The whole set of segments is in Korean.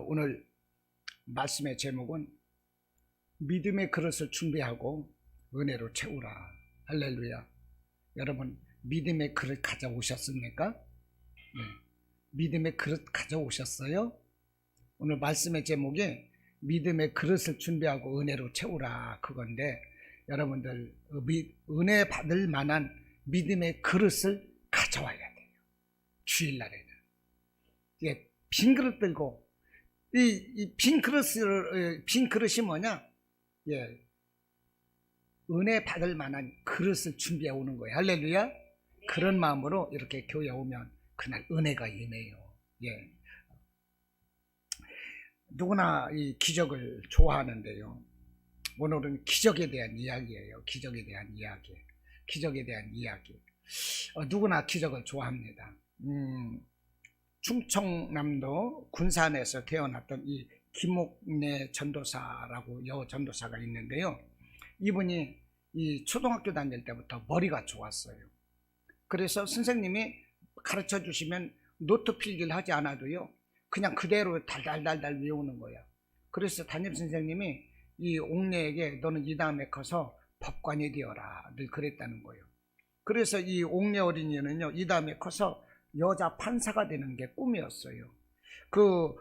오늘 말씀의 제목은 믿음의 그릇을 준비하고 은혜로 채우라. 할렐루야. 여러분, 믿음의 그릇 가져오셨습니까? 네. 믿음의 그릇 가져오셨어요? 오늘 말씀의 제목이 믿음의 그릇을 준비하고 은혜로 채우라 그건데, 여러분들 은혜 받을 만한 믿음의 그릇을 가져와야 돼요. 주일날에는 빈 그릇 들고, 이 빈 그릇이 뭐냐? 은혜 받을 만한 그릇을 준비해 오는 거예요. 할렐루야. 그런 마음으로 이렇게 교회에 오면 그날 은혜가 임해요. 누구나 이 기적을 좋아하는데요, 오늘은 기적에 대한 이야기예요. 기적에 대한 이야기. 누구나 기적을 좋아합니다. 충청남도 군산에서 태어났던 이 김옥래 전도사라고 전도사가 있는데요, 이분이 이 초등학교 다닐 때부터 머리가 좋았어요. 그래서 선생님이 가르쳐 주시면 노트 필기를 하지 않아도요, 그냥 그대로 달달달달 외우는 거야. 그래서 담임 선생님이 이 옥래에게 너는 이 다음에 커서 법관이 되어라 늘 그랬다는 거예요. 그래서 이 옥래 어린이는요, 이 다음에 커서 여자 판사가 되는 게 꿈이었어요. 그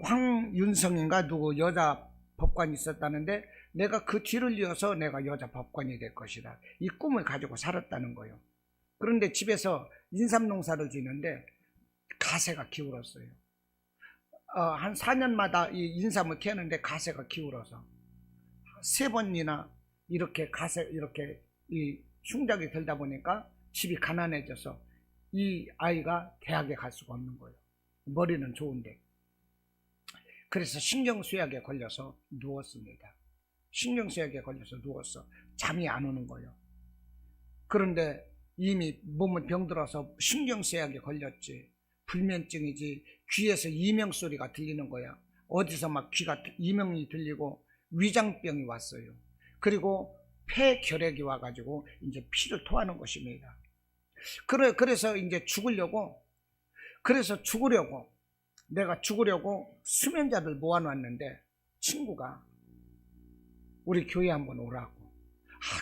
황윤성인가 누구 여자 법관이 있었다는데, 내가 그 뒤를 이어서 내가 여자 법관이 될 것이다, 이 꿈을 가지고 살았다는 거예요. 그런데 집에서 인삼농사를 지는데 가세가 기울었어요. 한 4년마다 이 인삼을 캐는데 가세가 기울어서 3번이나 이렇게 이 흉작이 들다 보니까 집이 가난해져서 이 아이가 대학에 갈 수가 없는 거예요. 머리는 좋은데. 그래서 신경쇠약에 걸려서 누웠습니다. 잠이 안 오는 거예요. 그런데 이미 몸은 병들어서 신경쇠약에 걸렸지, 불면증이지, 귀에서 이명 소리가 들리는 거야. 어디서 막 이명이 들리고 위장병이 왔어요. 그리고 폐결핵이 와가지고 이제 피를 토하는 것입니다. 그래서 이제 죽으려고 내가 죽으려고 수면자들 모아놨는데, 친구가 우리 교회 한번 오라고.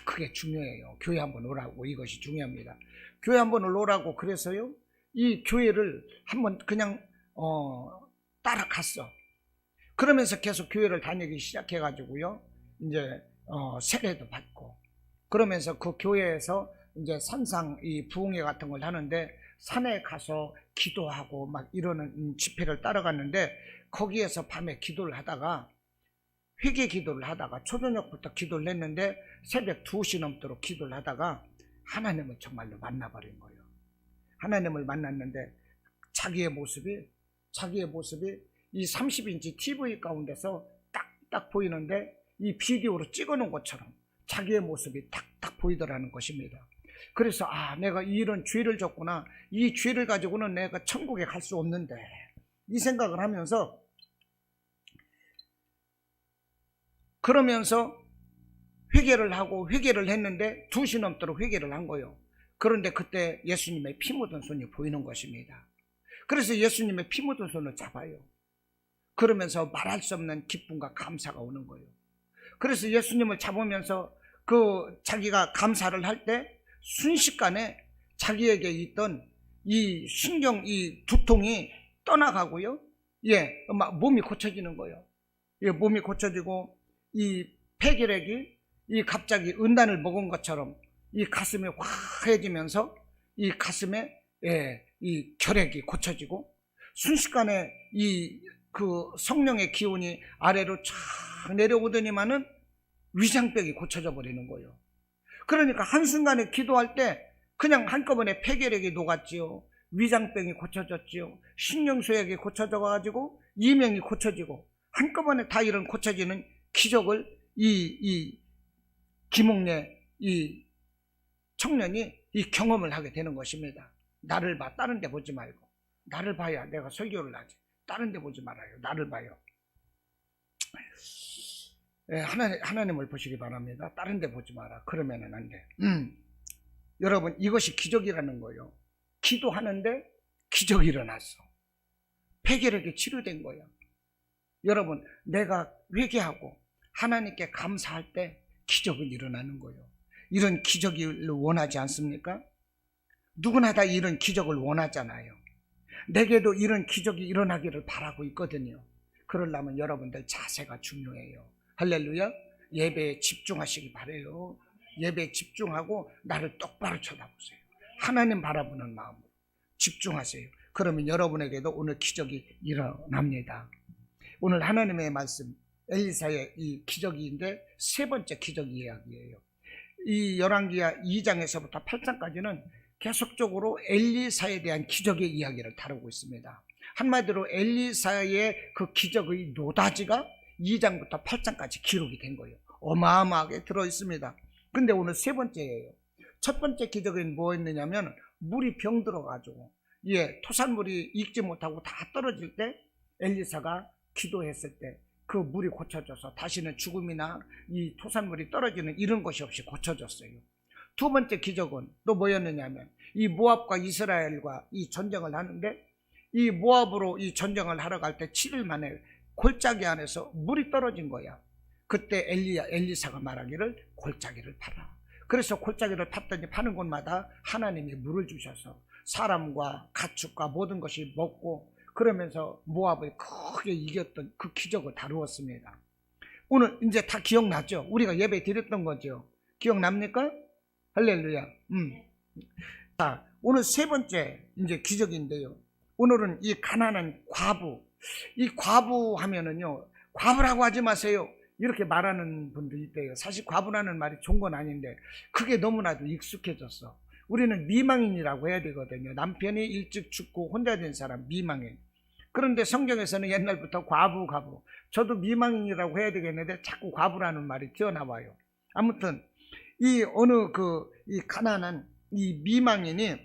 그게 중요해요. 교회 한번 오라고. 이것이 중요합니다. 교회 한번 오라고. 그래서요, 이 교회를 한번 그냥 따라갔어. 그러면서 계속 교회를 다니기 시작해가지고요, 이제 세례도 받고, 그러면서 그 교회에서 이제 산상 이 부흥회 같은 걸 하는데, 산에 가서 기도하고 막 이러는 집회를 따라갔는데, 거기에서 밤에 기도를 하다가, 회개 기도를 하다가 초저녁부터 기도를 했는데 새벽 2시 넘도록 기도를 하다가 하나님을 정말로 만나버린 거예요. 하나님을 만났는데 자기의 모습이 이 30인치 TV 가운데서 딱 보이는데, 이 비디오로 찍어놓은 것처럼 자기의 모습이 딱 보이더라는 것입니다. 그래서 내가 이런 죄를 졌구나, 이 죄를 가지고는 내가 천국에 갈 수 없는데, 이 생각을 하면서, 그러면서 회개를 했는데 2시 넘도록 회개를 한 거예요. 그런데 그때 예수님의 피 묻은 손이 보이는 것입니다. 그래서 예수님의 피 묻은 손을 잡아요. 그러면서 말할 수 없는 기쁨과 감사가 오는 거예요. 그래서 예수님을 잡으면서 자기가 감사를 할 때 순식간에 자기에게 있던 이 두통이 떠나가고요, 몸이 고쳐지는 거예요. 몸이 고쳐지고, 이 폐결핵이 갑자기 은단을 먹은 것처럼 이 가슴이 화해지면서 이 가슴에 이 결핵이 고쳐지고, 순식간에 그 성령의 기운이 아래로 쫙 내려오더니만은 위장병이 고쳐져 버리는 거예요. 그러니까 한순간에 기도할 때 그냥 한꺼번에 폐결핵이 녹았지요, 위장병이 고쳐졌지요, 신경쇠약이 고쳐져 가지고 이명이 고쳐지고, 한꺼번에 다 이런 고쳐지는 기적을 이 김옥래 이 청년이 이 경험을 하게 되는 것입니다. 나를 봐. 다른 데 보지 말고. 나를 봐야 내가 설교를 하지. 다른 데 보지 말아요. 나를 봐요. 하나님을 보시기 바랍니다. 다른 데 보지 마라. 그러면은 안 돼. 여러분, 이것이 기적이라는 거예요. 기도하는데 기적이 일어났어. 폐결핵이 치료된 거야. 여러분, 내가 회개하고 하나님께 감사할 때 기적은 일어나는 거예요. 이런 기적을 원하지 않습니까? 누구나 다 이런 기적을 원하잖아요. 내게도 이런 기적이 일어나기를 바라고 있거든요. 그러려면 여러분들 자세가 중요해요. 할렐루야. 예배에 집중하시기 바라요. 예배에 집중하고 나를 똑바로 쳐다보세요. 하나님 바라보는 마음으로 집중하세요. 그러면 여러분에게도 오늘 기적이 일어납니다. 오늘 하나님의 말씀, 엘리사의 이 기적인데 세 번째 기적 이야기예요. 이 열왕기하 2장에서부터 8장까지는 계속적으로 엘리사에 대한 기적의 이야기를 다루고 있습니다. 한마디로 엘리사의 그 기적의 노다지가 2장부터 8장까지 기록이 된 거예요. 어마어마하게 들어있습니다. 근데 오늘 세 번째예요. 첫 번째 기적은 뭐였느냐면 물이 병들어가지고 토산물이 익지 못하고 다 떨어질 때 엘리사가 기도했을 때 그 물이 고쳐져서 다시는 죽음이나 이 토산물이 떨어지는 이런 것이 없이 고쳐졌어요. 두 번째 기적은 또 뭐였느냐면 이 모압과 이스라엘과 이 전쟁을 하는데 이 모압으로 이 전쟁을 하러 갈 때 7일 만에 골짜기 안에서 물이 떨어진 거야. 그때 엘리사가 말하기를 골짜기를 파라. 그래서 골짜기를 팠더니 파는 곳마다 하나님이 물을 주셔서 사람과 가축과 모든 것이 먹고 그러면서 모압을 크게 이겼던 그 기적을 다루었습니다. 오늘 이제 다 기억나죠? 우리가 예배 드렸던 거죠. 기억납니까? 할렐루야. 자, 오늘 세 번째 이제 기적인데요. 오늘은 이 가난한 과부. 이 과부 하면은요, 과부라고 하지 마세요. 이렇게 말하는 분도 있대요. 사실 과부라는 말이 좋은 건 아닌데 그게 너무나도 익숙해졌어. 우리는 미망인이라고 해야 되거든요. 남편이 일찍 죽고 혼자 된 사람 미망인. 그런데 성경에서는 옛날부터 과부. 저도 미망인이라고 해야 되겠는데 자꾸 과부라는 말이 튀어나와요. 아무튼 이 이 가난한 이 미망인이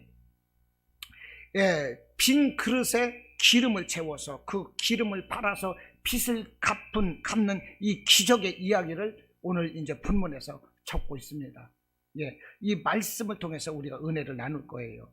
빈 그릇에 기름을 채워서 그 기름을 팔아서 빚을 갚는 이 기적의 이야기를 오늘 이제 본문에서 적고 있습니다. 이 말씀을 통해서 우리가 은혜를 나눌 거예요.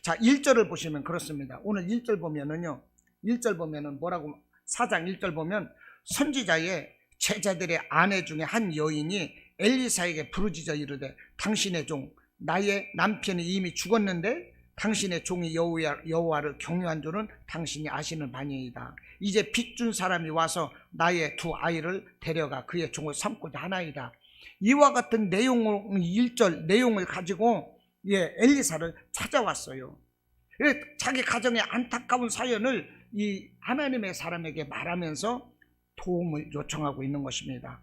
자, 1절을 보시면 그렇습니다. 오늘 1절 보면은요, 1절 보면은 뭐라고, 4장 1절 보면 선지자의 제자들의 아내 중에 한 여인이 엘리사에게 부르짖어 이르되 당신의 종 나의 남편이 이미 죽었는데 당신의 종이 여호와를 경외한 줄은 당신이 아시는 바니이다. 이제 빚 준 사람이 와서 나의 두 아이를 데려가 그의 종을 삼고자 하나이다. 이와 같은 내용을 1절 내용을 가지고 엘리사를 찾아왔어요. 자기 가정의 안타까운 사연을 이 하나님의 사람에게 말하면서 도움을 요청하고 있는 것입니다.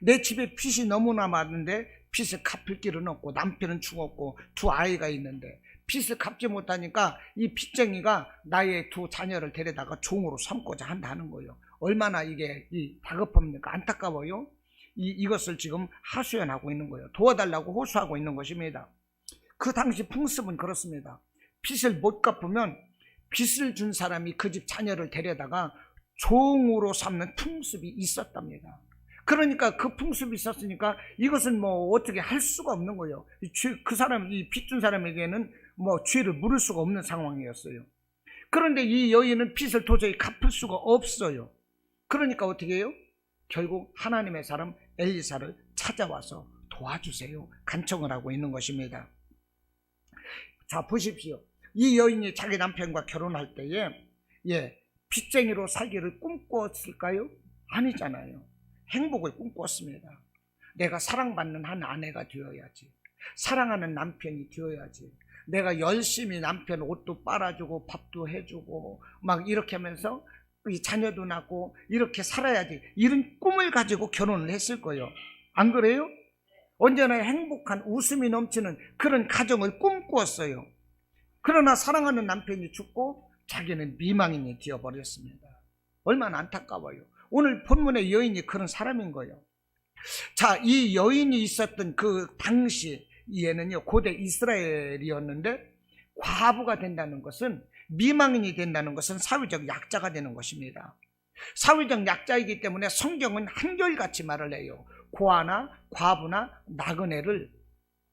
내 집에 빚이 너무나 많은데 빚을 갚을 길은 없고 남편은 죽었고 두 아이가 있는데 빚을 갚지 못하니까 이 빚쟁이가 나의 두 자녀를 데려다가 종으로 삼고자 한다는 거예요. 얼마나 이게 다급합니까? 안타까워요. 이것을 지금 하소연하고 있는 거예요. 도와달라고 호소하고 있는 것입니다. 그 당시 풍습은 그렇습니다. 빚을 못 갚으면 빚을 준 사람이 그 집 자녀를 데려다가 종으로 삼는 풍습이 있었답니다. 그러니까 그 풍습이 있었으니까 이것은 뭐 어떻게 할 수가 없는 거예요. 그 사람, 이 빚 준 사람에게는 뭐 죄를 물을 수가 없는 상황이었어요. 그런데 이 여인은 빚을 도저히 갚을 수가 없어요. 그러니까 어떻게 해요? 결국 하나님의 사람 엘리사를 찾아와서 도와주세요. 간청을 하고 있는 것입니다. 자, 보십시오. 이 여인이 자기 남편과 결혼할 때에 빚쟁이로 살기를 꿈꿨을까요? 아니잖아요. 행복을 꿈꿨습니다. 내가 사랑받는 한 아내가 되어야지. 사랑하는 남편이 되어야지. 내가 열심히 남편 옷도 빨아주고 밥도 해주고 막 이렇게 하면서 이 자녀도 낳고 이렇게 살아야지. 이런 꿈을 가지고 결혼을 했을 거예요. 안 그래요? 언제나 행복한 웃음이 넘치는 그런 가정을 꿈꾸었어요. 그러나 사랑하는 남편이 죽고 자기는 미망인이 되어버렸습니다. 얼마나 안타까워요. 오늘 본문의 여인이 그런 사람인 거예요. 자, 이 여인이 있었던 그 당시에는요, 고대 이스라엘이었는데 과부가 된다는 것은, 미망인이 된다는 것은 사회적 약자가 되는 것입니다. 사회적 약자이기 때문에 성경은 한결같이 말을 해요. 고아나 과부나 나그네를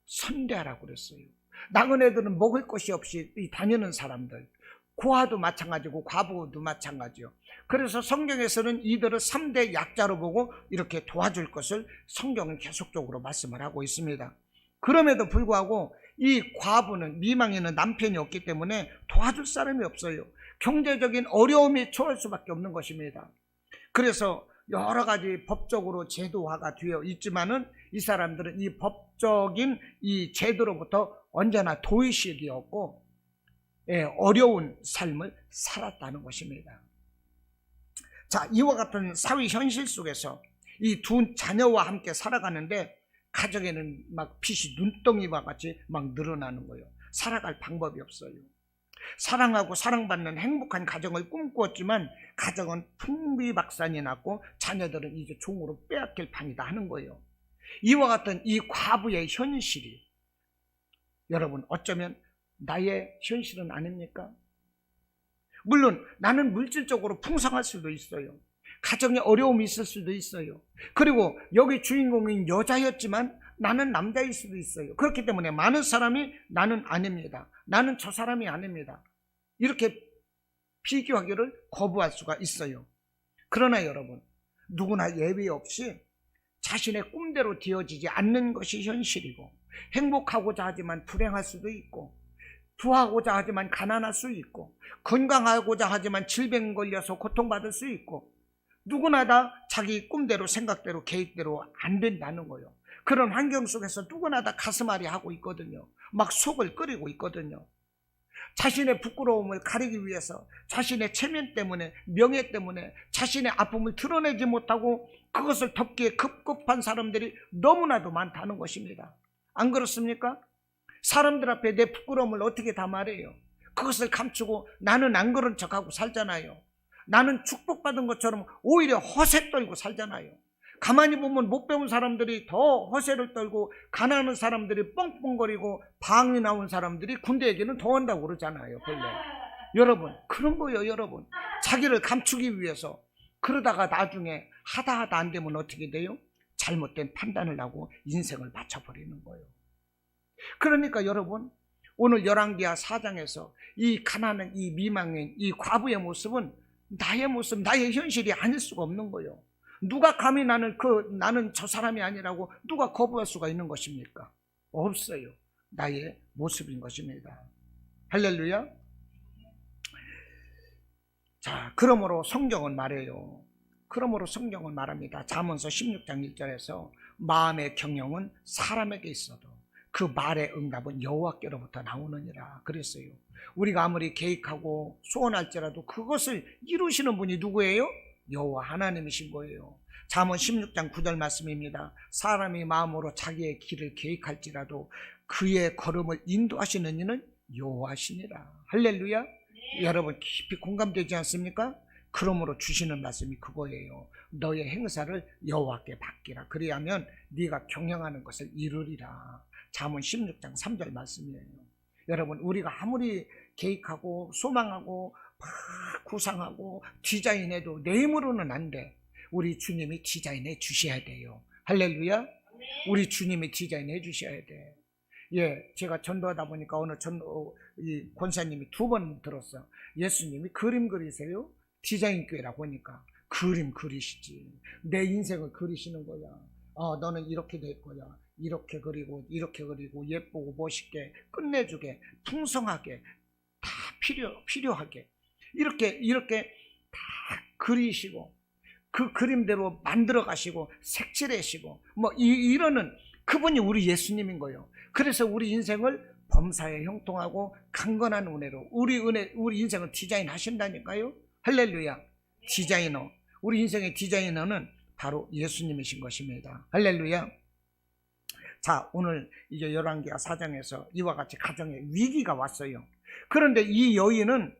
선대하라고 그랬어요. 나그네들은 먹을 것이 없이 다니는 사람들, 고아도 마찬가지고 과부도 마찬가지요. 그래서 성경에서는 이들을 3대 약자로 보고 이렇게 도와줄 것을 성경은 계속적으로 말씀을 하고 있습니다. 그럼에도 불구하고 이 과부는, 미망인은 남편이 없기 때문에 도와줄 사람이 없어요. 경제적인 어려움이 처할 수밖에 없는 것입니다. 그래서 여러 가지 법적으로 제도화가 되어 있지만은 이 사람들은 이 법적인 이 제도로부터 언제나 도의식이었고 어려운 삶을 살았다는 것입니다. 자, 이와 같은 사회 현실 속에서 이 두 자녀와 함께 살아가는데 가정에는 막 빚이 눈덩이와 같이 막 늘어나는 거예요. 살아갈 방법이 없어요. 사랑하고 사랑받는 행복한 가정을 꿈꾸었지만 가정은 풍비박산이 났고 자녀들은 이제 종으로 빼앗길 판이다 하는 거예요. 이와 같은 이 과부의 현실이 여러분 어쩌면 나의 현실은 아닙니까? 물론 나는 물질적으로 풍성할 수도 있어요. 가정에 어려움이 있을 수도 있어요. 그리고 여기 주인공인 여자였지만 나는 남자일 수도 있어요. 그렇기 때문에 많은 사람이 나는 아닙니다, 나는 저 사람이 아닙니다, 이렇게 비교하기를 거부할 수가 있어요. 그러나 여러분, 누구나 예외 없이 자신의 꿈대로 되어지지 않는 것이 현실이고, 행복하고자 하지만 불행할 수도 있고, 부하고자 하지만 가난할 수 있고, 건강하고자 하지만 질병 걸려서 고통받을 수 있고, 누구나 다 자기 꿈대로 생각대로 계획대로 안 된다는 거예요. 그런 환경 속에서 누구나 다 가슴앓이 하고 있거든요. 막 속을 끓이고 있거든요. 자신의 부끄러움을 가리기 위해서, 자신의 체면 때문에, 명예 때문에 자신의 아픔을 드러내지 못하고 그것을 덮기에 급급한 사람들이 너무나도 많다는 것입니다. 안 그렇습니까? 사람들 앞에 내 부끄러움을 어떻게 다 말해요? 그것을 감추고 나는 안 그런 척하고 살잖아요. 나는 축복받은 것처럼 오히려 허세 떨고 살잖아요. 가만히 보면 못 배운 사람들이 더 허세를 떨고, 가난한 사람들이 뻥뻥거리고, 방이 나온 사람들이 군대 얘기는 더 한다고 그러잖아요, 본래. 여러분, 그런 거예요, 여러분. 자기를 감추기 위해서. 그러다가 나중에 하다 안 되면 어떻게 돼요? 잘못된 판단을 하고 인생을 마쳐버리는 거예요. 그러니까 여러분, 오늘 열왕기하 4장에서 이 가난한, 이 미망인, 이 과부의 모습은 나의 모습, 나의 현실이 아닐 수가 없는 거예요. 누가 감히 나는 저 사람이 아니라고 누가 거부할 수가 있는 것입니까? 없어요. 나의 모습인 것입니다. 할렐루야. 자, 그러므로 성경은 말해요. 그러므로 성경은 말합니다. 잠언서 16장 1절에서 마음의 경영은 사람에게 있어도 그 말의 응답은 여호와께로부터 나오느니라 그랬어요. 우리가 아무리 계획하고 소원할지라도 그것을 이루시는 분이 누구예요? 여호와 하나님이신 거예요. 잠언 16장 9절 말씀입니다. 사람이 마음으로 자기의 길을 계획할지라도 그의 걸음을 인도하시는 이는 여호와시니라. 할렐루야. 네. 여러분 깊이 공감되지 않습니까? 그러므로 주시는 말씀이 그거예요. 너의 행사를 여호와께 맡기라. 그리하면 네가 경영하는 것을 이루리라. 잠언 16장 3절 말씀이에요. 여러분, 우리가 아무리 계획하고 소망하고 막 구상하고 디자인해도 내 힘으로는 안 돼. 우리 주님이 디자인해 주셔야 돼요. 할렐루야. 우리 주님이 디자인해 주셔야 돼. 예, 제가 전도하다 보니까 어느 이 권사님이 2번 들었어. 예수님이 그림 그리세요? 디자인 교회라고 하니까 그림 그리시지. 내 인생을 그리시는 거야. 너는 이렇게 될 거야. 이렇게 그리고 예쁘고 멋있게 끝내주게, 풍성하게, 다 필요하게 이렇게 다 그리시고 그 그림대로 만들어 가시고 색칠하시고 뭐 이러는 그분이 우리 예수님인 거예요. 그래서 우리 인생을 범사에 형통하고 강건한 은혜로 우리 인생을 디자인 하신다니까요. 할렐루야. 디자이너, 우리 인생의 디자이너는 바로 예수님이신 것입니다. 할렐루야. 자, 오늘 이제 열왕기하 4장에서 이와 같이 가정에 위기가 왔어요. 그런데 이 여인은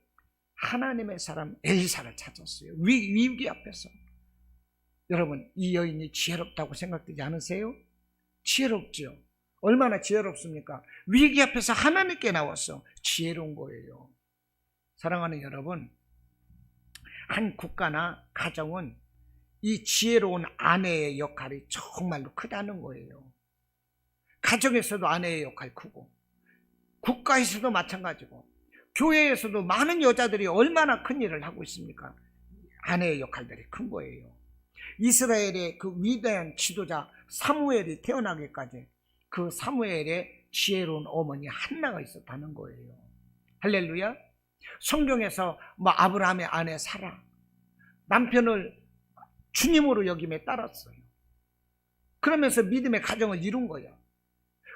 하나님의 사람 엘리사를 찾았어요. 위기 앞에서. 여러분, 이 여인이 지혜롭다고 생각되지 않으세요? 지혜롭죠. 얼마나 지혜롭습니까? 위기 앞에서 하나님께 나왔어. 지혜로운 거예요. 사랑하는 여러분, 한 국가나 가정은 이 지혜로운 아내의 역할이 정말로 크다는 거예요. 가정에서도 아내의 역할이 크고, 국가에서도 마찬가지고, 교회에서도 많은 여자들이 얼마나 큰 일을 하고 있습니까? 아내의 역할들이 큰 거예요. 이스라엘의 그 위대한 지도자 사무엘이 태어나기까지 그 사무엘의 지혜로운 어머니 한나가 있었다는 거예요. 할렐루야. 성경에서 아브라함의 아내 사라, 남편을 주님으로 여김에 따랐어요. 그러면서 믿음의 가정을 이룬 거예요.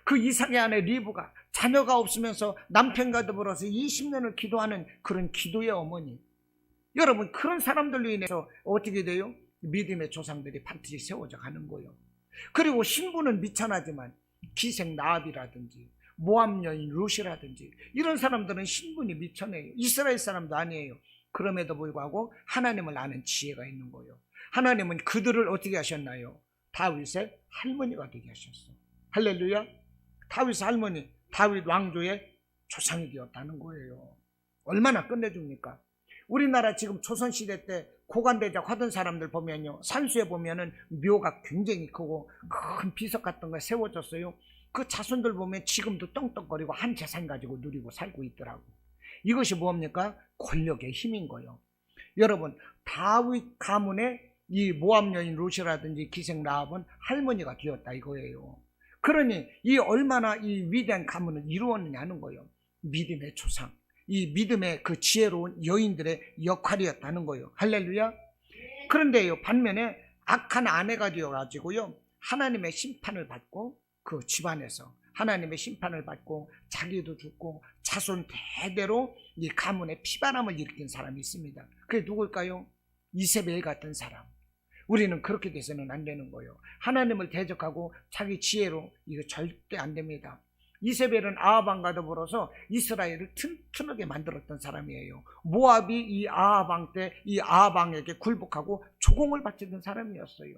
그 이삭의 아내 리브가 자녀가 없으면서 남편과 더불어서 20년을 기도하는 그런 기도의 어머니. 여러분, 그런 사람들로 인해서 어떻게 돼요? 믿음의 조상들이 반드시 세워져 가는 거예요. 그리고 신부는 미천하지만 기생 라합이라든지 모압 여인 룻이라든지 이런 사람들은 신분이 미천해요. 이스라엘 사람도 아니에요. 그럼에도 불구하고 하나님을 아는 지혜가 있는 거예요. 하나님은 그들을 어떻게 하셨나요? 다윗의 할머니가 되게 하셨어. 할렐루야. 다윗의 할머니, 다윗 왕조의 조상이 되었다는 거예요. 얼마나 끝내줍니까? 우리나라 지금 조선시대 때 고관대작 하던 사람들 보면요, 산수에 보면은 묘가 굉장히 크고 큰 비석 같은 거 세워졌어요. 그 자손들 보면 지금도 떵떵거리고 한 재산 가지고 누리고 살고 있더라고. 이것이 뭡니까? 권력의 힘인 거예요. 여러분, 다윗 가문의 이 모압 여인 룻이라든지 기생 라합은 할머니가 되었다 이거예요. 그러니 이 얼마나 이 위대한 가문을 이루었느냐는 거예요. 믿음의 조상, 이 믿음의 그 지혜로운 여인들의 역할이었다는 거예요. 할렐루야. 그런데요, 반면에 악한 아내가 되어가지고요, 하나님의 심판을 받고 그 집안에서 하나님의 심판을 받고 자기도 죽고 자손 대대로 이 가문의 피바람을 일으킨 사람이 있습니다. 그게 누굴까요? 이세벨 같은 사람. 우리는 그렇게 돼서는 안 되는 거예요. 하나님을 대적하고 자기 지혜로 이거 절대 안 됩니다. 이세벨은 아합 왕과 더불어서 이스라엘을 튼튼하게 만들었던 사람이에요. 모압이 이 아합 왕 때 이 아합 왕에게 굴복하고 조공을 바치던 사람이었어요.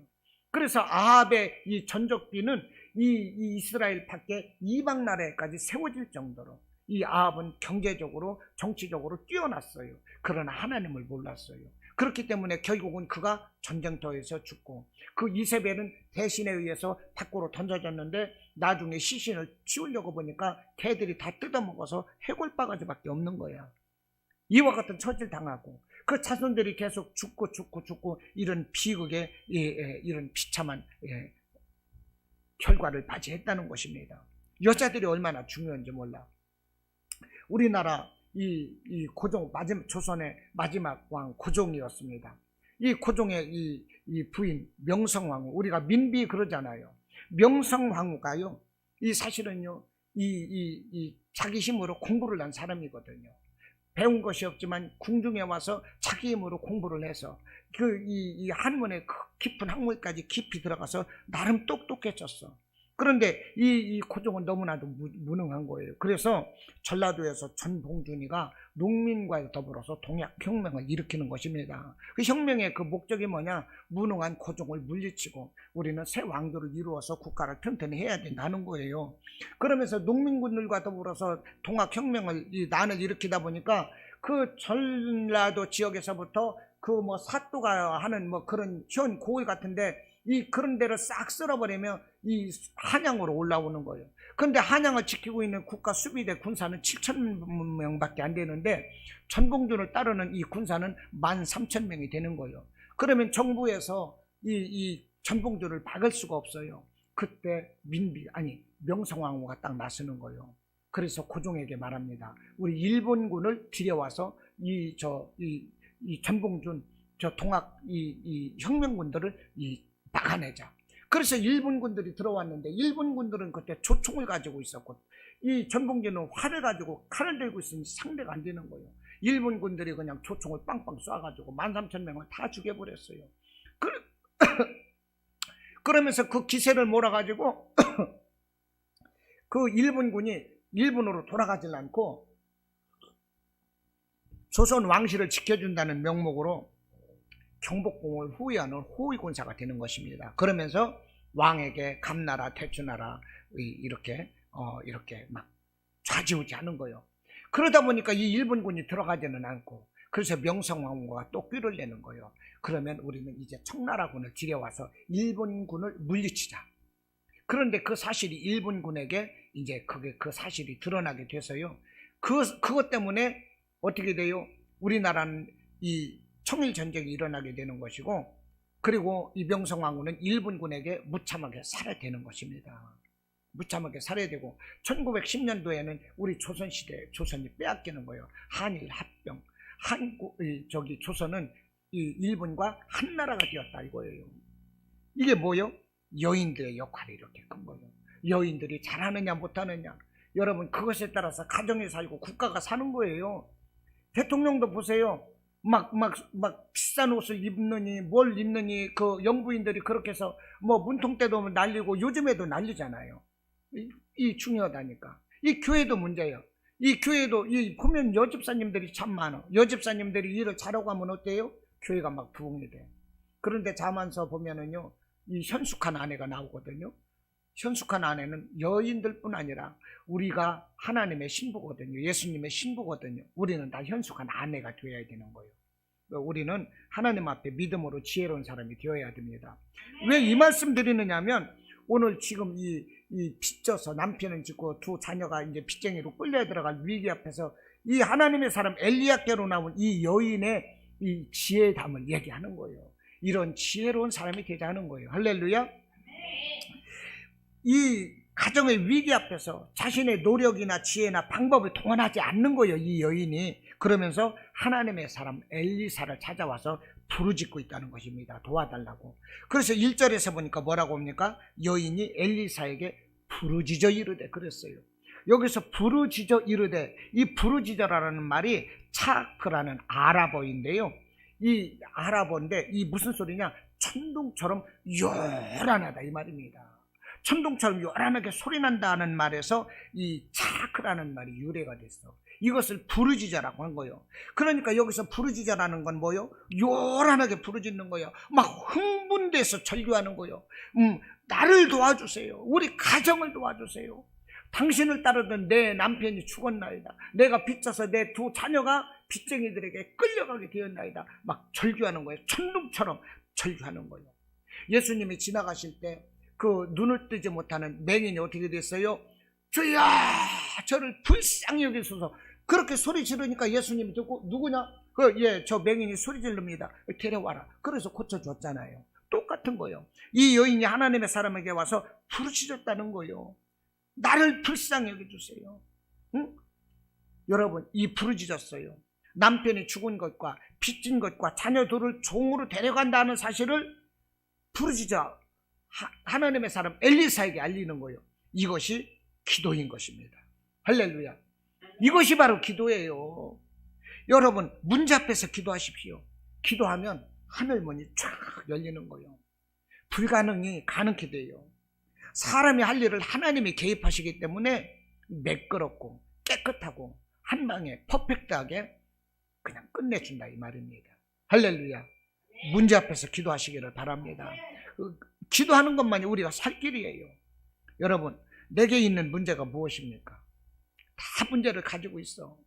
그래서 아합의 이 전적기는 이 이스라엘 밖에 이방 나라에까지 세워질 정도로 이 아합은 경제적으로 정치적으로 뛰어났어요. 그러나 하나님을 몰랐어요. 그렇기 때문에 결국은 그가 전쟁터에서 죽고, 그 이세벨은 대신에 의해서 밖으로 던져졌는데 나중에 시신을 치우려고 보니까 개들이 다 뜯어먹어서 해골바가지밖에 없는 거야. 이와 같은 처지를 당하고 그 자손들이 계속 죽고 이런 비극의 이런 비참한 결과를 맞이했다는 것입니다. 여자들이 얼마나 중요한지 몰라. 우리나라 이 고종, 조선의 마지막 왕 고종이었습니다. 이 고종의 이 부인 명성황후, 우리가 민비 그러잖아요. 명성황후가요, 이 사실은요, 이 자기 힘으로 공부를 한 사람이거든요. 배운 것이 없지만 궁중에 와서 자기 힘으로 공부를 해서 이 한문의 깊은 학문까지 깊이 들어가서 나름 똑똑해졌어. 그런데 이 고종은 너무나도 무능한 거예요. 그래서 전라도에서 전봉준이가 농민과 더불어서 동학혁명을 일으키는 것입니다. 그 혁명의 그 목적이 뭐냐? 무능한 고종을 물리치고 우리는 새 왕조를 이루어서 국가를 튼튼히 해야 된다는 거예요. 그러면서 농민군들과 더불어서 동학혁명을 난을 일으키다 보니까 그 전라도 지역에서부터 그 사또가 하는 그런 현 고을 같은데 그런 데를 싹 쓸어버리면 이 한양으로 올라오는 거예요. 그런데 한양을 지키고 있는 국가 수비대 군사는 7,000명밖에 안 되는데 전봉준을 따르는 이 군사는 13,000명이 되는 거예요. 그러면 정부에서 이 전봉준을 막을 수가 없어요. 그때 명성황후가 딱 나서는 거예요. 그래서 고종에게 말합니다. 우리 일본군을 들여와서 이 전봉준 동학 이 혁명군들을 막아내자. 그래서 일본군들이 들어왔는데 일본군들은 그때 조총을 가지고 있었고 이 전봉준은 활을 가지고 칼을 들고 있으니 상대가 안 되는 거예요. 일본군들이 그냥 조총을 빵빵 쏴가지고 13,000명을 다 죽여버렸어요. 그러면서 그 기세를 몰아가지고 그 일본군이 일본으로 돌아가질 않고 조선 왕실을 지켜준다는 명목으로 경복궁을 후위하는 호위군사가 되는 것입니다. 그러면서 왕에게 감나라, 태추나라 이렇게 막 좌지우지하는 거예요. 그러다 보니까 이 일본군이 들어가지는 않고 그래서 명성황후가 또 꾀를 내는 거예요. 그러면 우리는 이제 청나라군을 들여와서 일본군을 물리치자. 그런데 그 사실이 일본군에게 이제 그 사실이 드러나게 돼서요. 그것 때문에 어떻게 돼요? 우리나라는 이 청일전쟁이 일어나게 되는 것이고, 그리고 이 명성황후는 일본군에게 무참하게 살해되는 것입니다. 무참하게 살해되고 1910년도에는 우리 조선시대 조선이 빼앗기는 거예요. 한일 합병, 조선은 이 일본과 한나라가 되었다 이거예요. 이게 뭐예요? 여인들의 역할이 이렇게 큰 거예요. 여인들이 잘하느냐 못하느냐, 여러분 그것에 따라서 가정이 살고 국가가 사는 거예요. 대통령도 보세요. 막 비싼 옷을 입느니 뭘 입느니 그 영부인들이 그렇게 해서 뭐 문통때도 날리고 요즘에도 날리잖아요. 이 중요하다니까. 이 교회도 문제예요. 이 교회도 보면 여집사님들이 참 많아. 여집사님들이 일을 잘하고 하면 어때요? 교회가 막 부흥이 돼. 그런데 자만서 보면은요, 이 현숙한 아내가 나오거든요. 현숙한 아내는 여인들뿐 아니라 우리가 하나님의 신부거든요. 예수님의 신부거든요. 우리는 다 현숙한 아내가 되어야 되는 거예요. 우리는 하나님 앞에 믿음으로 지혜로운 사람이 되어야 됩니다. 왜 이 말씀 드리느냐 하면, 오늘 지금 이 빚져서 남편은 짓고 두 자녀가 이제 빚쟁이로 끌려 들어갈 위기 앞에서 이 하나님의 사람 엘리야께로 나온 이 여인의 이 지혜의 담을 얘기하는 거예요. 이런 지혜로운 사람이 되자 하는 거예요. 할렐루야. 이 가정의 위기 앞에서 자신의 노력이나 지혜나 방법을 동원하지 않는 거예요, 이 여인이. 그러면서 하나님의 사람 엘리사를 찾아와서 부르짖고 있다는 것입니다. 도와달라고. 그래서 1절에서 보니까 뭐라고 합니까? 여인이 엘리사에게 부르짖어 이르되 그랬어요. 여기서 부르짖어 이르되, 이 부르짖어라는 말이 차크라는 아랍어인데요. 이 아랍어인데 이 무슨 소리냐? 천둥처럼 요란하다 이 말입니다. 천둥처럼 요란하게 소리난다는 말에서 이 차크라는 말이 유래가 됐어. 이것을 부르짖어라고 한 거예요. 그러니까 여기서 부르짖어라는 건 뭐예요? 요란하게 부르짖는 거예요. 막 흥분돼서 절규하는 거예요. 나를 도와주세요. 우리 가정을 도와주세요. 당신을 따르던 내 남편이 죽었나이다. 내가 빚져서 내 두 자녀가 빚쟁이들에게 끌려가게 되었나이다. 막 절규하는 거예요. 천둥처럼 절규하는 거예요. 예수님이 지나가실 때 그 눈을 뜨지 못하는 맹인이 어떻게 됐어요? 주여 저를 불쌍히 여기소서. 그렇게 소리 지르니까 예수님이 듣고, 누구냐? 저 맹인이 소리 지릅니다. 데려와라. 그래서 고쳐줬잖아요. 똑같은 거예요. 이 여인이 하나님의 사람에게 와서 부르짖었다는 거예요. 나를 불쌍히 여겨주세요. 응? 여러분, 이 부르짖었어요. 남편이 죽은 것과 빚진 것과 자녀 둘을 종으로 데려간다는 사실을 부르짖어 하나님의 사람 엘리사에게 알리는 거예요. 이것이 기도인 것입니다. 할렐루야. 이것이 바로 기도예요. 여러분, 문제 앞에서 기도하십시오. 기도하면 하늘문이 쫙 열리는 거예요. 불가능이 가능케 돼요. 사람이 할 일을 하나님이 개입하시기 때문에 매끄럽고 깨끗하고 한 방에 퍼펙트하게 그냥 끝내준다 이 말입니다. 할렐루야. 문제 앞에서 기도하시기를 바랍니다. 기도하는 것만이 우리가 살 길이에요. 여러분, 내게 있는 문제가 무엇입니까? 다 문제를 가지고 있어.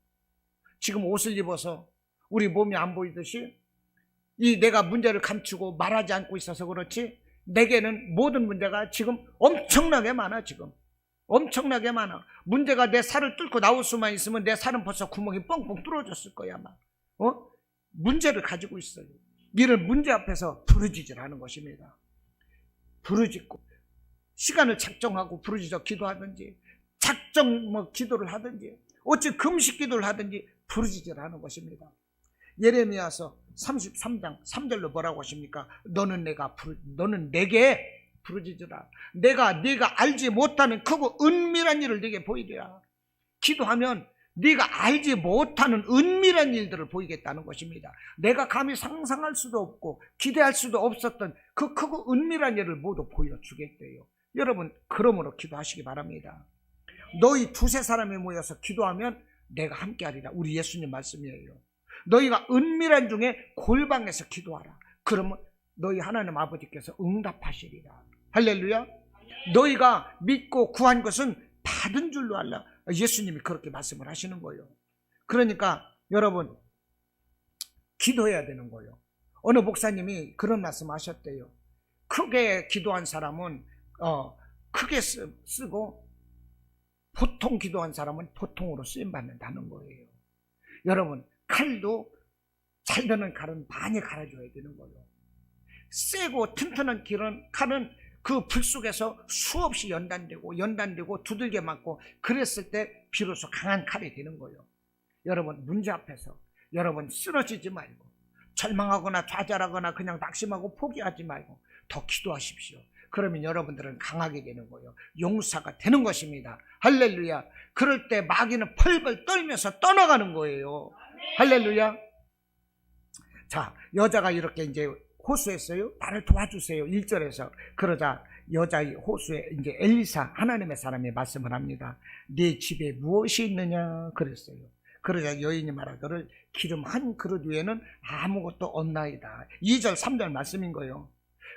지금 옷을 입어서 우리 몸이 안 보이듯이 이 내가 문제를 감추고 말하지 않고 있어서 그렇지, 내게는 모든 문제가 지금 엄청나게 많아. 지금 엄청나게 많아. 문제가 내 살을 뚫고 나올 수만 있으면 내 살은 벌써 구멍이 뻥뻥 뚫어졌을 거야 아마. 문제를 가지고 있어요. 이를 문제 앞에서 부르짖으라는 것입니다. 부르짖고 시간을 작정하고 부르짖어 기도하든지, 작정 기도를 하든지, 어찌 금식 기도를 하든지 부르짖으라는 것입니다. 예레미야서 33장 3절로 뭐라고 하십니까? 너는 내게 부르짖으라. 네가 알지 못하는 크고 은밀한 일을 네게 보이리라. 기도하면 네가 알지 못하는 은밀한 일들을 보이겠다는 것입니다. 내가 감히 상상할 수도 없고 기대할 수도 없었던 그 크고 은밀한 일을 모두 보여주겠대요. 여러분, 그러므로 기도하시기 바랍니다. 너희 두세 사람이 모여서 기도하면 내가 함께하리라. 우리 예수님 말씀이에요. 너희가 은밀한 중에 골방에서 기도하라. 그러면 너희 하나님 아버지께서 응답하시리라. 할렐루야. 너희가 믿고 구한 것은 받은 줄로 알라. 예수님이 그렇게 말씀을 하시는 거예요. 그러니까 여러분, 기도해야 되는 거예요. 어느 목사님이 그런 말씀 하셨대요. 크게 기도한 사람은 크게 쓰고 보통 기도한 사람은 보통으로 쓰임받는다는 거예요. 여러분, 칼도 잘 드는 칼은 많이 갈아줘야 되는 거예요. 세고 튼튼한 칼은 그 불 속에서 수없이 연단되고 두들겨 맞고 그랬을 때 비로소 강한 칼이 되는 거예요. 여러분, 문제 앞에서 여러분 쓰러지지 말고 절망하거나 좌절하거나 그냥 낙심하고 포기하지 말고 더 기도하십시오. 그러면 여러분들은 강하게 되는 거예요. 용사가 되는 것입니다. 할렐루야. 그럴 때 마귀는 펄펄 떨면서 떠나가는 거예요. 할렐루야. 자, 여자가 이렇게 이제 호소했어요. 나를 도와주세요. 1절에서. 그러자 여자의 호소에 이제 엘리사 하나님의 사람이 말씀을 합니다. 네 집에 무엇이 있느냐 그랬어요. 그러자 여인이 말하기를 기름 한 그릇 위에는 아무것도 없나이다. 2절 3절 말씀인 거예요.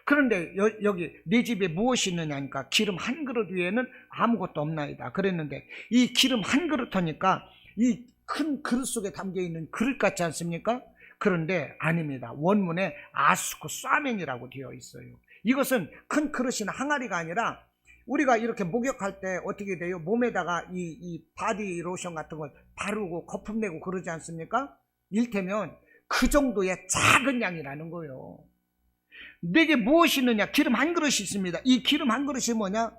그런데 여기 네 집에 무엇이 있느냐니까 기름 한 그릇 위에는 아무것도 없나이다 그랬는데, 이 기름 한 그릇 하니까 이 큰 그릇 속에 담겨있는 그릇 같지 않습니까? 그런데 아닙니다. 원문에 아스쿠 쏴멘이라고 되어 있어요. 이것은 큰 그릇이나 항아리가 아니라 우리가 이렇게 목욕할 때 어떻게 돼요? 몸에다가 이 바디 로션 같은 걸 바르고 거품 내고 그러지 않습니까? 일테면 그 정도의 작은 양이라는 거예요. 내게 무엇이 있느냐? 기름 한 그릇이 있습니다. 이 기름 한 그릇이 뭐냐?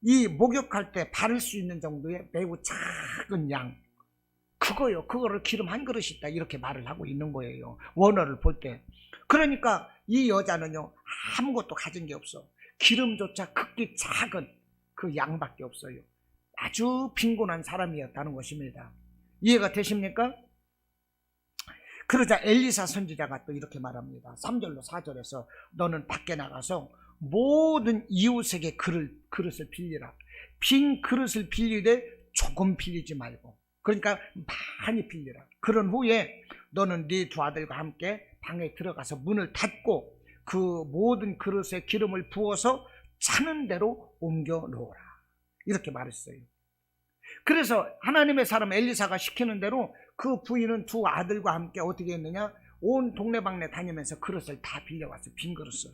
이 목욕할 때 바를 수 있는 정도의 매우 작은 양, 그거요. 그거를 기름 한 그릇이 있다 이렇게 말을 하고 있는 거예요, 원어를 볼 때. 그러니까 이 여자는요 아무것도 가진 게 없어. 기름조차 극히 작은 그 양밖에 없어요. 아주 빈곤한 사람이었다는 것입니다. 이해가 되십니까? 그러자 엘리사 선지자가 또 이렇게 말합니다. 3절로 4절에서 너는 밖에 나가서 모든 이웃에게 그릇을 빌리라. 빈 그릇을 빌리되 조금 빌리지 말고, 그러니까 많이 빌리라. 그런 후에 너는 네 두 아들과 함께 방에 들어가서 문을 닫고 그 모든 그릇에 기름을 부어서 차는 대로 옮겨 놓으라. 이렇게 말했어요. 그래서 하나님의 사람 엘리사가 시키는 대로 그 부인은 두 아들과 함께 어떻게 했느냐? 온 동네방네 다니면서 그릇을 다 빌려왔어요. 빈 그릇을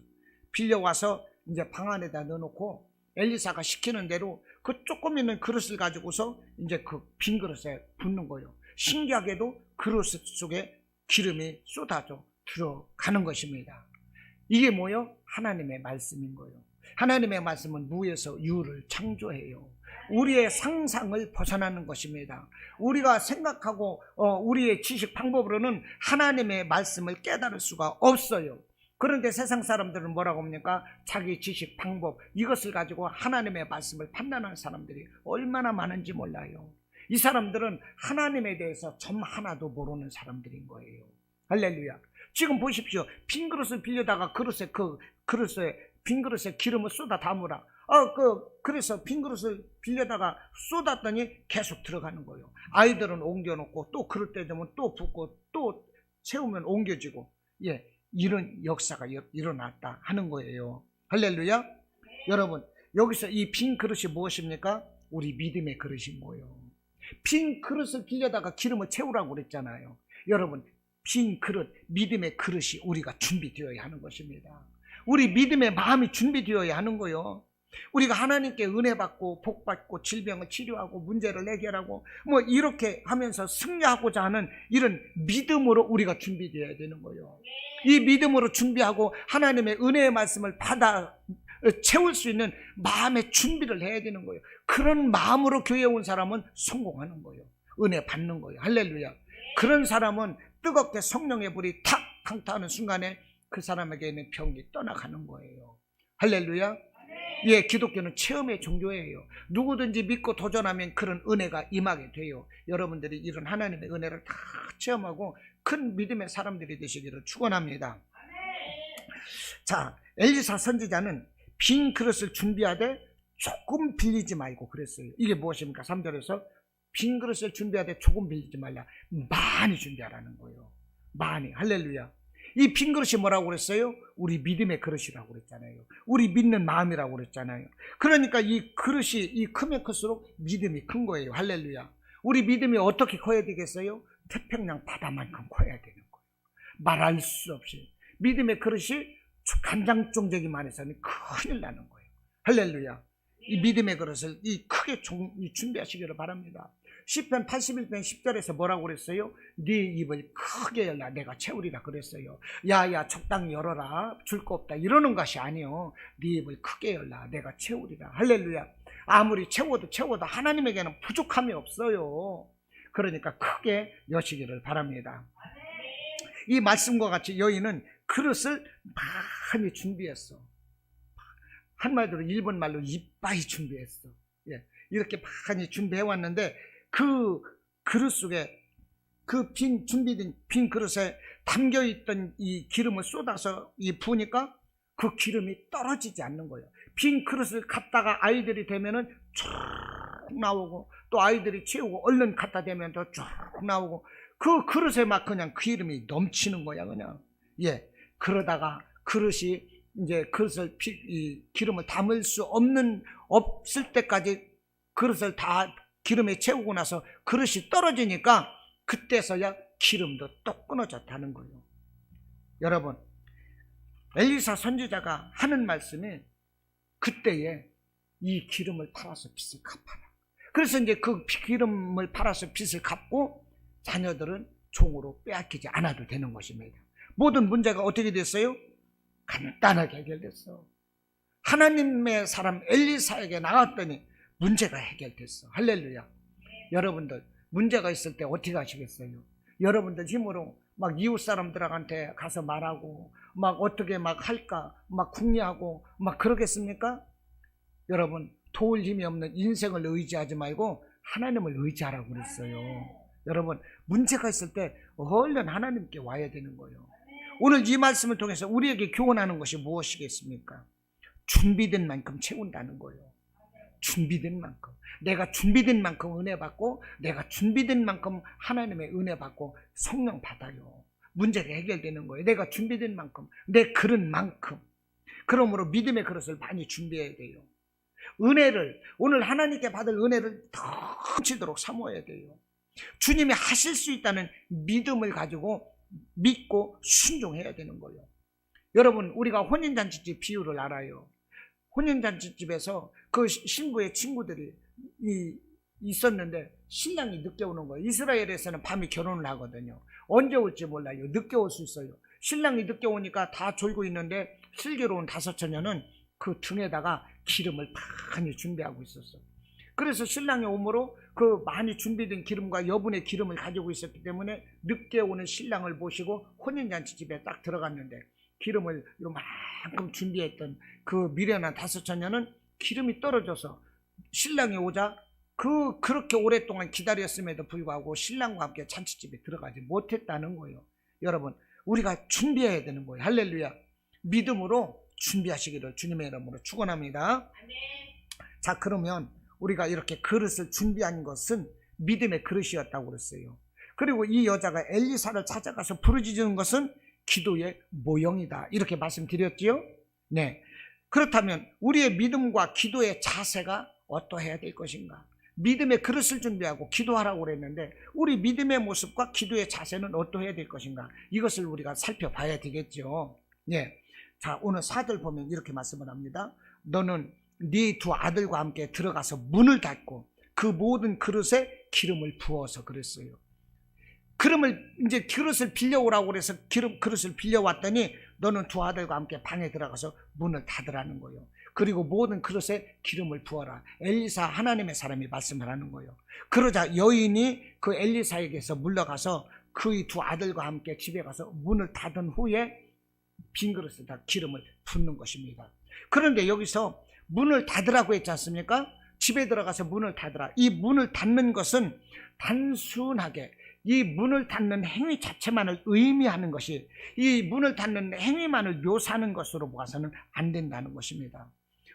빌려와서 이제 방 안에다 넣어놓고 엘리사가 시키는 대로 그 조금 있는 그릇을 가지고서 이제 그 빈 그릇에 붓는 거예요. 신기하게도 그릇 속에 기름이 쏟아져 들어가는 것입니다. 이게 뭐요? 하나님의 말씀인 거예요. 하나님의 말씀은 무에서 유를 창조해요. 우리의 상상을 벗어나는 것입니다. 우리가 생각하고 우리의 지식 방법으로는 하나님의 말씀을 깨달을 수가 없어요. 그런데 세상 사람들은 뭐라고 합니까? 자기 지식 방법, 이것을 가지고 하나님의 말씀을 판단하는 사람들이 얼마나 많은지 몰라요. 이 사람들은 하나님에 대해서 점 하나도 모르는 사람들인 거예요. 할렐루야. 지금 보십시오. 빈 그릇을 빌려다가 빈 그릇에 기름을 쏟아 담으라. 그래서 빈 그릇을 빌려다가 쏟았더니 계속 들어가는 거예요. 아이들은 옮겨놓고 또 그릇 때 되면 또 붓고 또 채우면 옮겨지고, 이런 역사가 일어났다 하는 거예요. 할렐루야. 여러분, 여기서 이 빈 그릇이 무엇입니까? 우리 믿음의 그릇인 거예요. 빈 그릇을 빌려다가 기름을 채우라고 그랬잖아요. 여러분, 빈 그릇, 믿음의 그릇이 우리가 준비되어야 하는 것입니다. 우리 믿음의 마음이 준비되어야 하는 거예요. 우리가 하나님께 은혜 받고 복 받고 질병을 치료하고 문제를 해결하고 이렇게 하면서 승리하고자 하는 이런 믿음으로 우리가 준비되어야 되는 거예요. 이 믿음으로 준비하고 하나님의 은혜의 말씀을 받아 채울 수 있는 마음의 준비를 해야 되는 거예요. 그런 마음으로 교회에 온 사람은 성공하는 거예요. 은혜 받는 거예요. 할렐루야. 그런 사람은 뜨겁게 성령의 불이 탁 강타하는 순간에 그 사람에게 있는 병이 떠나가는 거예요. 할렐루야. 기독교는 체험의 종교예요. 누구든지 믿고 도전하면 그런 은혜가 임하게 돼요. 여러분들이 이런 하나님의 은혜를 다 체험하고 큰 믿음의 사람들이 되시기를 축원합니다. 자, 엘리사 선지자는 빈 그릇을 준비하되 조금 빌리지 말고 그랬어요. 이게 무엇입니까? 3절에서 빈 그릇을 준비하되 조금 빌리지 말라. 많이 준비하라는 거예요. 많이. 할렐루야. 이 빈 그릇이 뭐라고 그랬어요? 우리 믿음의 그릇이라고 그랬잖아요. 우리 믿는 마음이라고 그랬잖아요. 그러니까 이 그릇이 크면 클수록 믿음이 큰 거예요. 할렐루야. 우리 믿음이 어떻게 커야 되겠어요? 태평양 바다만큼 커야 되는 거예요. 말할 수 없이. 믿음의 그릇이 간장종되기만 해서는 큰일 나는 거예요. 할렐루야. 이 믿음의 그릇을 크게 준비하시기를 바랍니다. 시편 81편 10절에서 뭐라고 그랬어요? 네 입을 크게 열라 내가 채우리라 그랬어요. 야야 적당히 열어라 줄 거 없다 이러는 것이 아니요. 네 입을 크게 열라 내가 채우리라. 할렐루야. 아무리 채워도 하나님에게는 부족함이 없어요. 그러니까 크게 여시기를 바랍니다. 이 말씀과 같이 여인은 그릇을 많이 준비했어. 한마디로 일본 말로 이빠이 준비했어. 예, 이렇게 많이 준비해 왔는데 그 그릇 속에 그 준비된 빈 그릇에 담겨 있던 이 기름을 쏟아서 부으니까 그 기름이 떨어지지 않는 거예요. 빈 그릇을 갖다가 아이들이 대면은 쭉 나오고 또 아이들이 채우고 얼른 갖다 대면 또 쭉 나오고 그 그릇에 막 그냥 기름이 넘치는 거야 그냥. 예, 그러다가 그릇이 이제 그릇을 이 기름을 담을 수 없을 때까지 그릇을 다 기름에 채우고 나서 그릇이 떨어지니까 그때서야 기름도 또 끊어졌다는 거예요. 여러분, 엘리사 선지자가 하는 말씀이 그때에 이 기름을 팔아서 빚을 갚아라. 그래서 이제 그 기름을 팔아서 빚을 갚고 자녀들은 종으로 빼앗기지 않아도 되는 것입니다. 모든 문제가 어떻게 됐어요? 간단하게 해결됐어. 하나님의 사람 엘리사에게 나갔더니 문제가 해결됐어. 할렐루야. 여러분들 문제가 있을 때 어떻게 하시겠어요? 여러분들 힘으로 막 이웃 사람들한테 가서 말하고 막 어떻게 막 할까 막 궁리하고 막 그러겠습니까? 여러분 도울 힘이 없는 인생을 의지하지 말고 하나님을 의지하라고 그랬어요. 여러분 문제가 있을 때 얼른 하나님께 와야 되는 거예요. 오늘 이 말씀을 통해서 우리에게 교훈하는 것이 무엇이겠습니까? 준비된 만큼 채운다는 거예요. 준비된 만큼. 내가 준비된 만큼 은혜 받고 내가 준비된 만큼 하나님의 은혜 받고 성령 받아요. 문제가 해결되는 거예요. 내가 준비된 만큼 내 그릇만큼. 그러므로 믿음의 그릇을 많이 준비해야 돼요. 은혜를 오늘 하나님께 받을 은혜를 더 넘치도록 사모해야 돼요. 주님이 하실 수 있다는 믿음을 가지고 믿고 순종해야 되는 거예요. 여러분 우리가 혼인잔치집 비유를 알아요. 혼인잔치집에서 그 신부의 친구들이 있었는데 신랑이 늦게 오는 거예요. 이스라엘에서는 밤에 결혼을 하거든요. 언제 올지 몰라요. 늦게 올 수 있어요. 신랑이 늦게 오니까 다 졸고 있는데 슬기로운 다섯 처녀는 그 등에다가 기름을 많이 준비하고 있었어요. 그래서 신랑이 오므로 그 많이 준비된 기름과 여분의 기름을 가지고 있었기 때문에 늦게 오는 신랑을 모시고 혼인잔치집에 딱 들어갔는데 기름을 요만큼 준비했던 그 미련한 다섯 처녀는 기름이 떨어져서 신랑이 오자 그렇게 오랫동안 기다렸음에도 불구하고 신랑과 함께 잔치집에 들어가지 못했다는 거예요. 여러분 우리가 준비해야 되는 거예요. 할렐루야. 믿음으로 준비하시기를 주님의 이름으로 축원합니다. 자 그러면 우리가 이렇게 그릇을 준비한 것은 믿음의 그릇이었다고 그랬어요. 그리고 이 여자가 엘리사를 찾아가서 부르짖는 것은 기도의 모형이다 이렇게 말씀드렸지요. 네. 그렇다면 우리의 믿음과 기도의 자세가 어떠해야 될 것인가? 믿음의 그릇을 준비하고 기도하라고 그랬는데 우리 믿음의 모습과 기도의 자세는 어떠해야 될 것인가? 이것을 우리가 살펴봐야 되겠죠. 네. 자 오늘 4절 보면 이렇게 말씀을 합니다. 너는 네 두 아들과 함께 들어가서 문을 닫고 그 모든 그릇에 기름을 부어서 그랬어요. 이제 그릇을 빌려오라고 그래서 그릇을 빌려왔더니 너는 두 아들과 함께 방에 들어가서 문을 닫으라는 거예요. 그리고 모든 그릇에 기름을 부어라. 엘리사 하나님의 사람이 말씀을 하는 거예요. 그러자 여인이 그 엘리사에게서 물러가서 그의 두 아들과 함께 집에 가서 문을 닫은 후에 빈 그릇에다 기름을 붓는 것입니다. 그런데 여기서 문을 닫으라고 했지 않습니까? 집에 들어가서 문을 닫으라. 이 문을 닫는 것은 단순하게 이 문을 닫는 행위 자체만을 의미하는 것이 이 문을 닫는 행위만을 묘사하는 것으로 봐서는 안 된다는 것입니다.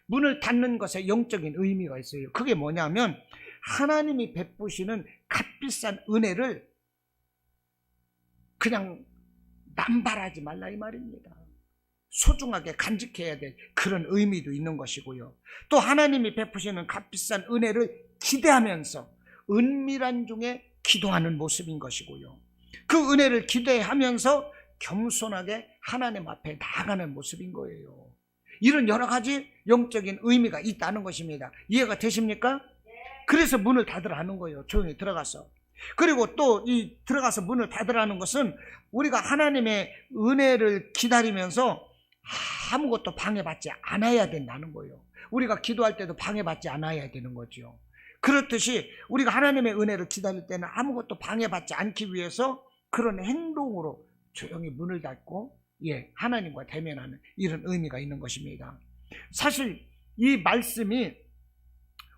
문을 닫는 것에 영적인 의미가 있어요. 그게 뭐냐면 하나님이 베푸시는 값비싼 은혜를 그냥 남발하지 말라 이 말입니다. 소중하게 간직해야 될 그런 의미도 있는 것이고요. 또 하나님이 베푸시는 값비싼 은혜를 기대하면서 은밀한 중에 기도하는 모습인 것이고요. 그 은혜를 기대하면서 겸손하게 하나님 앞에 나아가는 모습인 거예요. 이런 여러 가지 영적인 의미가 있다는 것입니다. 이해가 되십니까? 그래서 문을 닫으라는 거예요. 조용히 들어가서. 그리고 또 이 들어가서 문을 닫으라는 것은 우리가 하나님의 은혜를 기다리면서 아무것도 방해받지 않아야 된다는 거예요. 우리가 기도할 때도 방해받지 않아야 되는 거죠. 그렇듯이 우리가 하나님의 은혜를 기다릴 때는 아무것도 방해받지 않기 위해서 그런 행동으로 조용히 문을 닫고 하나님과 대면하는 이런 의미가 있는 것입니다. 사실 이 말씀이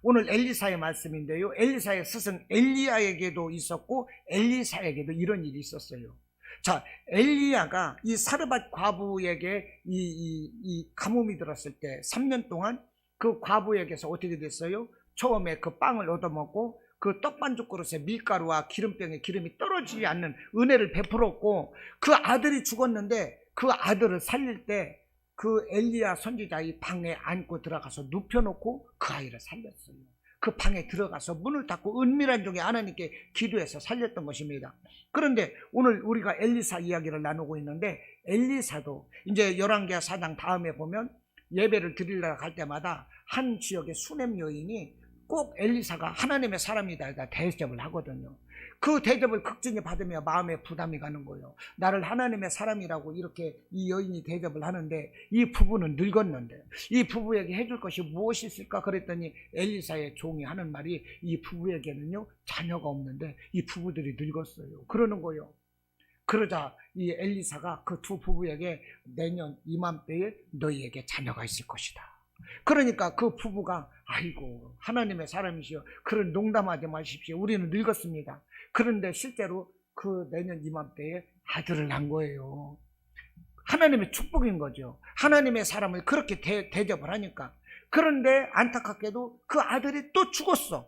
오늘 엘리사의 말씀인데요, 엘리사의 스승 엘리야에게도 있었고 엘리사에게도 이런 일이 있었어요. 자, 엘리야가 이 사르밧 과부에게 이 가뭄이 들었을 때 3년 동안 그 과부에게서 어떻게 됐어요? 처음에 그 빵을 얻어먹고 그 떡반죽 그릇에 밀가루와 기름병에 기름이 떨어지지 않는 은혜를 베풀었고, 그 아들이 죽었는데 그 아들을 살릴 때 그 엘리야 선지자 이 방에 안고 들어가서 눕혀놓고 그 아이를 살렸어요. 그 방에 들어가서 문을 닫고 은밀한 중에 하나님께 기도해서 살렸던 것입니다. 그런데 오늘 우리가 엘리사 이야기를 나누고 있는데, 엘리사도 이제 열왕기하 4장 다음에 보면 예배를 드리러 갈 때마다 한 지역의 수냄 여인이 꼭 엘리사가 하나님의 사람이다 대접을 하거든요. 그 대접을 극진히 받으며 마음에 부담이 가는 거예요. 나를 하나님의 사람이라고 이렇게 이 여인이 대접을 하는데 이 부부는 늙었는데 이 부부에게 해줄 것이 무엇이 있을까 그랬더니 엘리사의 종이 하는 말이 이 부부에게는요 자녀가 없는데 이 부부들이 늙었어요 그러는 거예요. 그러자 이 엘리사가 그 두 부부에게 내년 이맘때에 너희에게 자녀가 있을 것이다. 그러니까 그 부부가 아이고 하나님의 사람이시여 그런 농담하지 마십시오. 우리는 늙었습니다. 그런데 실제로 그 내년 이맘때에 아들을 낳은 거예요. 하나님의 축복인 거죠. 하나님의 사람을 그렇게 대접을 하니까. 그런데 안타깝게도 그 아들이 또 죽었어.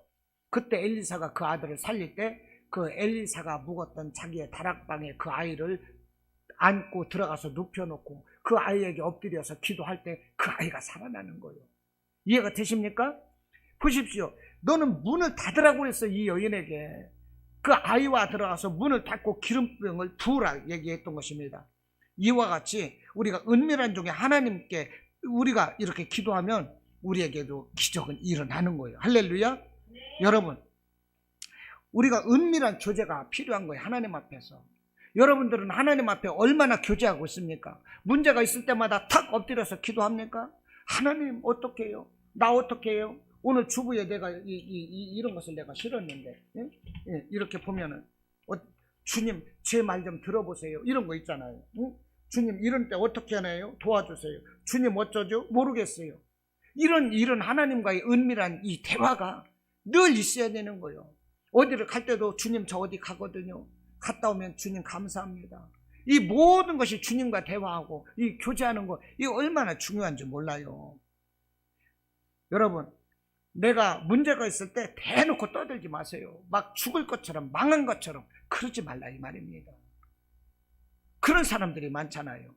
그때 엘리사가 그 아들을 살릴 때 그 엘리사가 묵었던 자기의 다락방에 그 아이를 안고 들어가서 눕혀놓고 그 아이에게 엎드려서 기도할 때 그 아이가 살아나는 거예요. 이해가 되십니까? 보십시오. 너는 문을 닫으라고 그랬어. 이 여인에게 그 아이와 들어가서 문을 닫고 기름병을 부으라 얘기했던 것입니다. 이와 같이 우리가 은밀한 중에 하나님께 우리가 이렇게 기도하면 우리에게도 기적은 일어나는 거예요. 할렐루야. 네. 여러분, 우리가 은밀한 교제가 필요한 거예요. 하나님 앞에서. 여러분들은 하나님 앞에 얼마나 교제하고 있습니까? 문제가 있을 때마다 탁 엎드려서 기도합니까? 하나님 어떻게 해요? 나 어떻게 해요? 오늘 주부에 내가 이런 것을 내가 싫었는데 이렇게 보면은 주님 제 말 좀 들어보세요 이런 거 있잖아요. 주님 이런 때 어떻게 하나요? 도와주세요. 주님 어쩌죠? 모르겠어요. 이런 하나님과의 은밀한 이 대화가 늘 있어야 되는 거예요. 어디를 갈 때도 주님 저 어디 가거든요. 갔다 오면 주님 감사합니다. 이 모든 것이 주님과 대화하고 이 교제하는 거 이 얼마나 중요한지 몰라요. 여러분, 내가 문제가 있을 때 대놓고 떠들지 마세요. 막 죽을 것처럼 망한 것처럼 그러지 말라 이 말입니다. 그런 사람들이 많잖아요.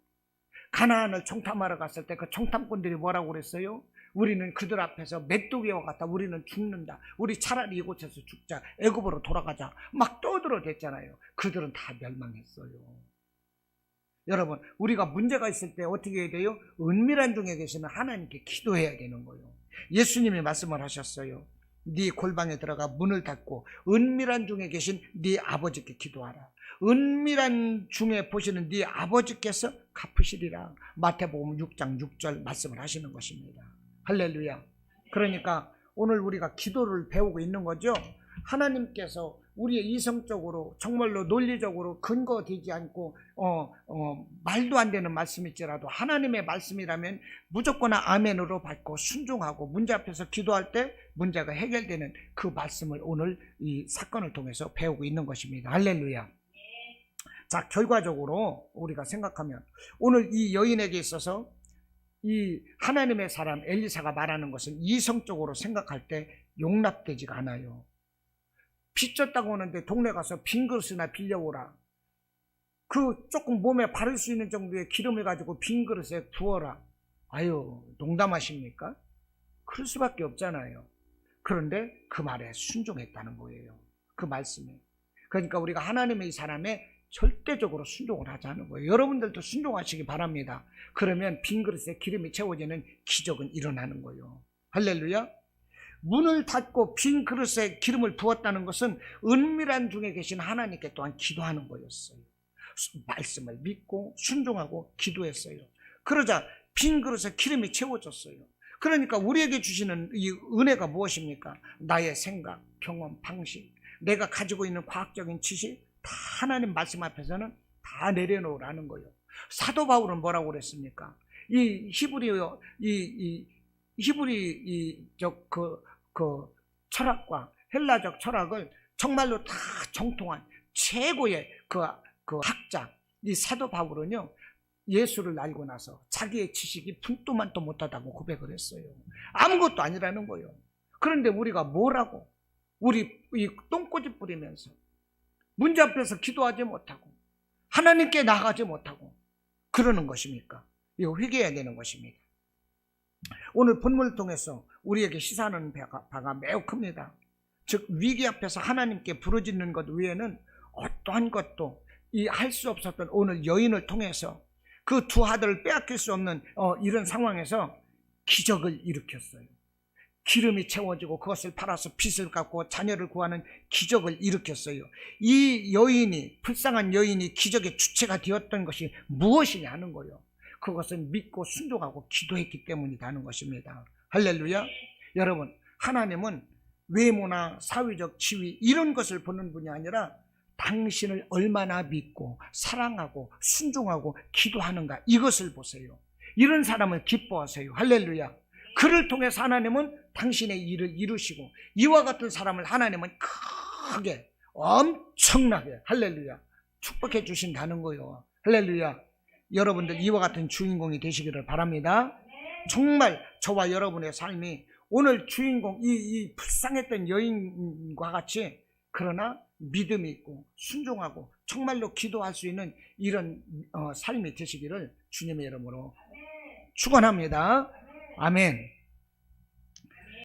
가나안을 청탐하러 갔을 때 그 청탐꾼들이 뭐라고 그랬어요? 우리는 그들 앞에서 메뚜기와 같다. 우리는 죽는다. 우리 차라리 이곳에서 죽자. 애굽으로 돌아가자. 막 떠들어댔잖아요. 그들은 다 멸망했어요. 여러분, 우리가 문제가 있을 때 어떻게 해야 돼요? 은밀한 중에 계시는 하나님께 기도해야 되는 거예요. 예수님이 말씀을 하셨어요. 네 골방에 들어가 문을 닫고 은밀한 중에 계신 네 아버지께 기도하라. 은밀한 중에 보시는 네 아버지께서 갚으시리라. 마태복음 6장 6절 말씀을 하시는 것입니다. 할렐루야. 그러니까 오늘 우리가 기도를 배우고 있는 거죠. 하나님께서 우리의 이성적으로 정말로 논리적으로 근거되지 않고 말도 안 되는 말씀일지라도 하나님의 말씀이라면 무조건 아멘으로 받고 순종하고 문제 앞에서 기도할 때 문제가 해결되는 그 말씀을 오늘 이 사건을 통해서 배우고 있는 것입니다. 할렐루야. 자, 결과적으로 우리가 생각하면 오늘 이 여인에게 있어서 이 하나님의 사람 엘리사가 말하는 것은 이성적으로 생각할 때 용납되지가 않아요. 빚졌다고 하는데 동네 가서 빈 그릇이나 빌려오라. 그 조금 몸에 바를 수 있는 정도의 기름을 가지고 빈 그릇에 부어라. 아유, 농담하십니까? 그럴 수밖에 없잖아요. 그런데 그 말에 순종했다는 거예요. 그 말씀에. 그러니까 우리가 하나님의 이 사람에 절대적으로 순종을 하자는 거예요. 여러분들도 순종하시기 바랍니다. 그러면 빈 그릇에 기름이 채워지는 기적은 일어나는 거예요. 할렐루야. 문을 닫고 빈 그릇에 기름을 부었다는 것은 은밀한 중에 계신 하나님께 또한 기도하는 거였어요. 말씀을 믿고 순종하고 기도했어요. 그러자 빈 그릇에 기름이 채워졌어요. 그러니까 우리에게 주시는 이 은혜가 무엇입니까? 나의 생각, 경험, 방식, 내가 가지고 있는 과학적인 지식 다 하나님 말씀 앞에서는 다 내려놓으라는 거예요. 사도 바울은 뭐라고 그랬습니까? 이 히브리 철학과 헬라적 철학을 정말로 다 정통한 최고의 그 학자, 이 사도 바울은요, 예수를 알고 나서 자기의 지식이 분또만도 못하다고 고백을 했어요. 아무것도 아니라는 거예요. 그런데 우리가 뭐라고? 우리 이 똥꼬집 부리면서 문제 앞에서 기도하지 못하고 하나님께 나가지 못하고 그러는 것입니까? 이거 회개해야 되는 것입니다. 오늘 본문을 통해서 우리에게 시사하는 바가 매우 큽니다. 즉 위기 앞에서 하나님께 부르짖는 것 외에는 어떠한 것도 이 할 수 없었던 오늘 여인을 통해서 그 두 아들을 빼앗길 수 없는 이런 상황에서 기적을 일으켰어요. 기름이 채워지고 그것을 팔아서 빚을 갚고 자녀를 구하는 기적을 일으켰어요. 이 여인이, 불쌍한 여인이 기적의 주체가 되었던 것이 무엇이냐는 거예요. 그것은 믿고 순종하고 기도했기 때문이라는 것입니다. 할렐루야. 여러분, 하나님은 외모나 사회적 지위 이런 것을 보는 분이 아니라 당신을 얼마나 믿고 사랑하고 순종하고 기도하는가, 이것을 보세요. 이런 사람을 기뻐하세요. 할렐루야. 그를 통해서 하나님은 당신의 일을 이루시고 이와 같은 사람을 하나님은 크게 엄청나게 할렐루야 축복해 주신다는 거예요. 할렐루야. 여러분들 이와 같은 주인공이 되시기를 바랍니다. 정말 저와 여러분의 삶이 오늘 주인공 이 불쌍했던 여인과 같이, 그러나 믿음이 있고 순종하고 정말로 기도할 수 있는 이런 삶이 되시기를 주님의 이름으로 축원합니다. 아멘.